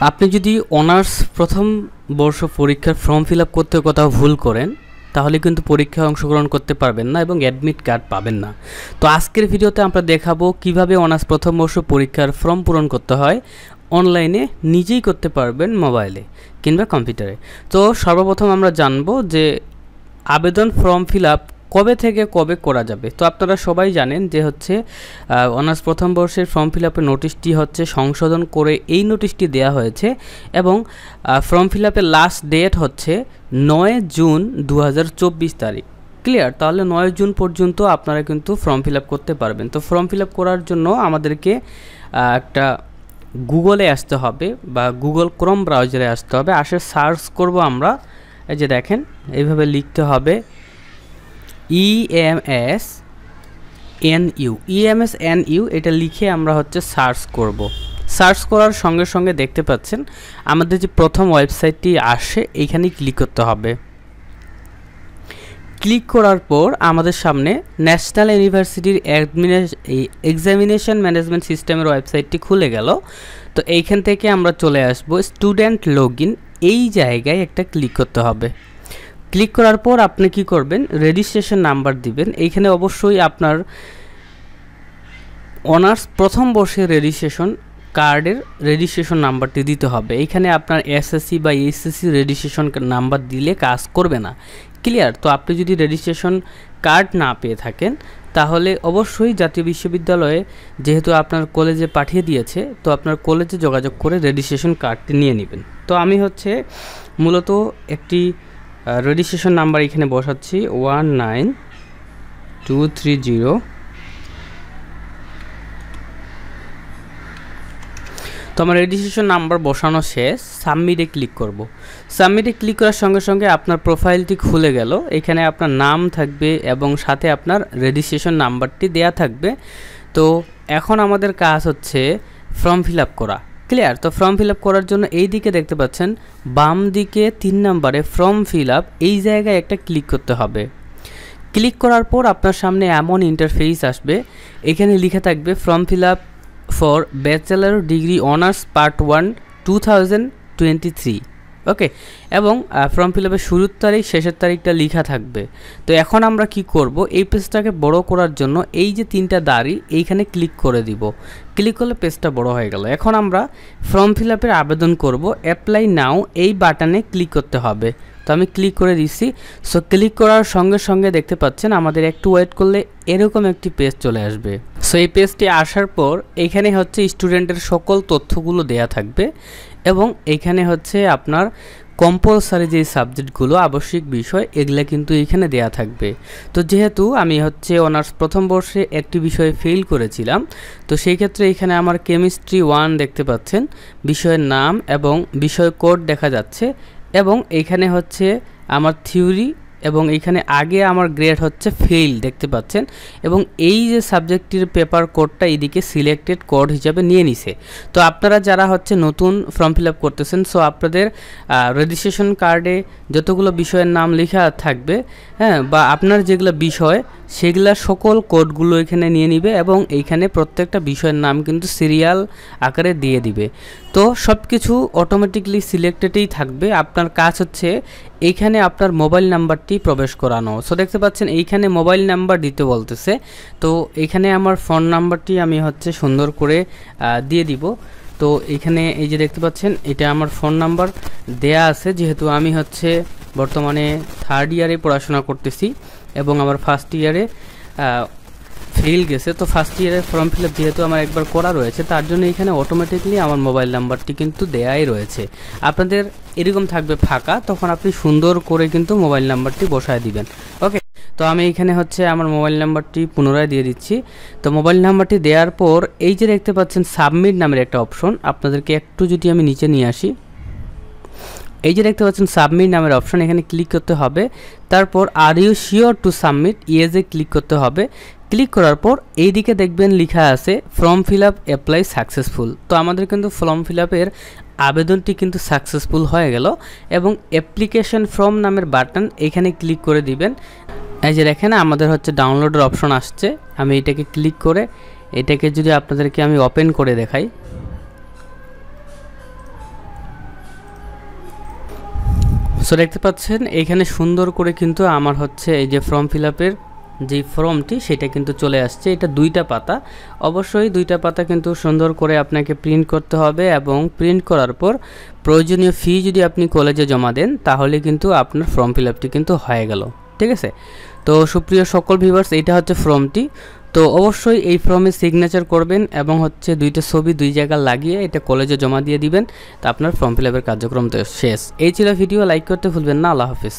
আপনি যদি অনার্স প্রথম বর্ষ পরীক্ষার ফর্ম ফিল আপ করতে কোথাও ভুল করেন তাহলে কিন্তু পরীক্ষায় অংশগ্রহণ করতে পারবেন না এবং অ্যাডমিট কার্ড পাবেন না। তো আজকের ভিডিওতে আমরা দেখাবো কিভাবে অনার্স প্রথম বর্ষ পরীক্ষার ফর্ম পূরণ করতে হয় অনলাইনে, নিজেই করতে পারবেন মোবাইলে কিংবা কম্পিউটারে। তো সর্বপ্রথম আমরা জানবো যে আবেদন ফর্ম ফিল আপ কবে থেকে কবে করা যাবে। তো আপনারা সবাই জানেন যে অনার্স প্রথম বর্ষের ফর্ম ফিল আপের নোটিশটি সংশোধন করে এই নোটিশটি দেওয়া হয়েছে এবং ফর্ম ফিল আপের লাস্ট ডেট 9 জুন 2024 তারিখ। ক্লিয়ার? তাহলে 9 জুন পর্যন্ত আপনারা কিন্তু ফর্ম ফিল আপ করতে পারবেন। তো ফর্ম ফিল আপ করার জন্য আমাদেরকে একটা গুগলে আসতে হবে বা গুগল ক্রোম ব্রাউজারে আসতে হবে। সার্চ করব আমরা, এই যে দেখেন এইভাবে লিখতে হবে EMSNU, এটা লিখে আমরা সার্চ করব। সার্চ করার সঙ্গে সঙ্গে দেখতে পাচ্ছেন আমাদের যে প্রথম ওয়েবসাইটটি আসে এইখানেই ক্লিক করতে হবে। ক্লিক করার পর আমাদের সামনে ন্যাশনাল ইউনিভার্সিটির এক্সামিনেশন ম্যানেজমেন্ট সিস্টেমের ওয়েবসাইটটি খুলে গেল। তো এইখান থেকে আমরা চলে আসব স্টুডেন্ট লগ ইন, এই জায়গায় একটা ক্লিক করতে হবে। ক্লিক করার পর আপনি কি করবেন, রেজিস্ট্রেশন নাম্বার দিবেন। এইখানে অবশ্যই আপনার অনার্স প্রথম বর্ষের রেজিস্ট্রেশন কার্ডের রেজিস্ট্রেশন নাম্বারটি দিতে হবে। এইখানে আপনার এসএসসি বা এইচএসসি রেজিস্ট্রেশন নাম্বার দিলে কাজ করবে না। ক্লিয়ার? তো আপনি যদি রেজিস্ট্রেশন কার্ড না পেয়ে থাকেন তাহলে অবশ্যই জাতীয় বিশ্ববিদ্যালয়ে যেহেতু আপনার কলেজে পাঠিয়ে দিয়েছে, তো আপনার কলেজে যোগাযোগ করে রেজিস্ট্রেশন কার্ডটি নিয়ে নেবেন। তো আমি মূলত একটি রেজিস্ট্রেশন নাম্বার এখানে বসাচ্ছি 19230। তো আমার রেজিস্ট্রেশন নাম্বার বসানো শেষ। সাবমিটে ক্লিক করব। সাবমিটে ক্লিক করার সঙ্গে সঙ্গে আপনার প্রোফাইলটি খুলে গেল। এখানে আপনার নাম থাকবে এবং সাথে আপনার রেজিস্ট্রেশন নাম্বারটি দেয়া থাকবে। তো এখন আমাদের কাজ ফর্ম ফিল আপ করা। ক্লিয়ার? তো ফর্ম ফিল আপ করার জন্য এই দিকে দেখতে পাচ্ছেন বাম দিকে 3 নম্বরে ফর্ম ফিল আপ, এই জায়গায় একটা ক্লিক করতে হবে। ক্লিক করার পর আপনার সামনে এমন ইন্টারফেস আসবে, এখানে লেখা থাকবে form fill up for bachelor degree honours part 1 2023। ওকে, এবং ফর্ম ফিল আপের শুরুর তারিখ শেষের তারিখটা লেখা থাকবে। তো এখন আমরা কি করব, এই পেজটাকে বড় করার জন্য এই যে 3টা দাড়ি এইখানে ক্লিক করে দিব। ক্লিক করলে পেজটা বড় হয়ে গেল। এখন আমরা ফর্ম ফিল আপের আবেদন করব। অ্যাপ্লাই নাও এই বাটনে ক্লিক করতে হবে। তো আমি ক্লিক করে দিচ্ছি। সো ক্লিক করার সঙ্গে সঙ্গে দেখতে পাচ্ছেন আমাদের একটু ওয়েট করলে এরকম একটি পেজ চলে আসবে। সো এই পেজটি আসার পর এখানে স্টুডেন্টের সকল তথ্যগুলো দেয়া থাকবে এবং এখানে আপনার কম্পালসারি যে সাবজেক্টগুলো আবশ্যিক বিষয় এগুলা কিন্তু এখানে দেয়া থাকবে। তো যেহেতু আমি অনার্স প্রথম বর্ষে একটি বিষয়ে ফেল করেছিলাম, তো সেই ক্ষেত্রে এখানে আমার কেমিস্ট্রি 1 দেখতে পাচ্ছেন, বিষয়ের নাম এবং বিষয় কোড দেখা যাচ্ছে এবং এখানে আমার থিওরি এবং এখানে আগে আমার গ্রেড ফেল দেখতে পাচ্ছেন এবং এই যে সাবজেক্টটির পেপার কোডটা এইদিকে সিলেক্টেড কোড হিসাবে নিয়ে নিছে। তো আপনারা যারা নতুন ফর্ম ফিল আপ করতেছেন, সো আপনাদের রেজিস্ট্রেশন কার্ডে যতগুলো বিষয়ের নাম লেখা থাকবে, হ্যাঁ, বা আপনার যেগুলো বিষয় সেগুলা সকল কোডগুলো এখানে নিয়ে নিবে এবং এইখানে প্রত্যেকটা বিষয়ের নাম কিন্তু সিরিয়াল আকারে দিয়ে দিবে। তো সব কিছু অটোমেটিকলি সিলেক্টেডই থাকবে। আপনার কাজ এইখানে আপনার মোবাইল নাম্বারটি প্রবেশ করানো। সো দেখতে পাচ্ছেন এইখানে মোবাইল নাম্বার দিতে বলতেছে। তো এখানে আমার ফোন নাম্বারটি আমি সুন্দর করে দিয়ে দিব। তো এখানে এই যে দেখতে পাচ্ছেন এটা আমার ফোন নাম্বার দেয়া আছে, যেহেতু আমি বর্তমানে 3rd ইয়ারে পড়াশোনা করতেছি এবং আমার ফার্স্ট ইয়ারে ফেল গেছে। তো ফার্স্ট ইয়ারের ফর্ম ফিল আপ যেহেতু আমার একবার করা রয়েছে, তার জন্য এখানে অটোমেটিকলি আমার মোবাইল নাম্বারটি কিন্তু দেয়াই রয়েছে। আপনাদের এরকম থাকবে ফাঁকা, তখন আপনি সুন্দর করে কিন্তু মোবাইল নাম্বারটি বসায় দিবেন। ওকে, তো আমি এখানে আমার মোবাইল নাম্বারটি পুনরায় দিয়ে দিচ্ছি। তো মোবাইল নাম্বারটি দেওয়ার পর এই যে দেখতে পাচ্ছেন সাবমিট নামের একটা অপশন, আপনাদেরকে একটু যদি আমি নিচে নিয়ে আসি, এই যে দেখতে পাচ্ছেন সাবমিট নামের অপশন, এখানে ক্লিক করতে হবে। তারপর are you sure to submit, ইয়েসে ক্লিক করতে হবে। ক্লিক করার পর এই দিকে দেখবেন লেখা আছে form fill up apply successful. তো আমাদের কিন্তু ফর্ম ফিল আপের আবেদনটি কিন্তু সাকসেসফুল হয়ে গেল এবং অ্যাপ্লিকেশন ফর্ম নামের বাটন এখানে ক্লিক করে দিবেন। এই যে দেখেন আমাদের ডাউনলোডের অপশন আসছে। আমি এটাকে ক্লিক করে এটাকে যদি আপনাদেরকে আমি ওপেন করে দেখাই, সো দেখতে পাচ্ছেন এখানে সুন্দর করে কিন্তু আমার হচ্ছে এই যে ফর্ম ফিল আপের যে ফর্মটি সেটা কিন্তু চলে আসছে। এটা 2টা পাতা, অবশ্যই 2টা পাতা কিন্তু সুন্দর করে আপনাকে প্রিন্ট করতে হবে এবং প্রিন্ট করার পর প্রয়োজনীয় ফি যদি আপনি কলেজে জমা দেন তাহলে কিন্তু আপনার ফর্ম ফিল আপটি কিন্তু হয়ে গেল। ঠিক আছে, তো সুপ্রিয় সকল ভিউয়ার্স, এটা হচ্ছে ফর্মটি। তো অবশ্যই এই ফর্মে সিগনেচার করবেন এবং হচ্ছে 2টা ছবি 2 জায়গায় লাগিয়ে এটা কলেজে জমা দিয়ে দিবেন। তো আপনার ফর্ম ফিল আপের কার্যক্রম তো শেষ। এই ছিল ভিডিও, লাইক করতে ভুলবেন না। আল্লাহ হাফিজ।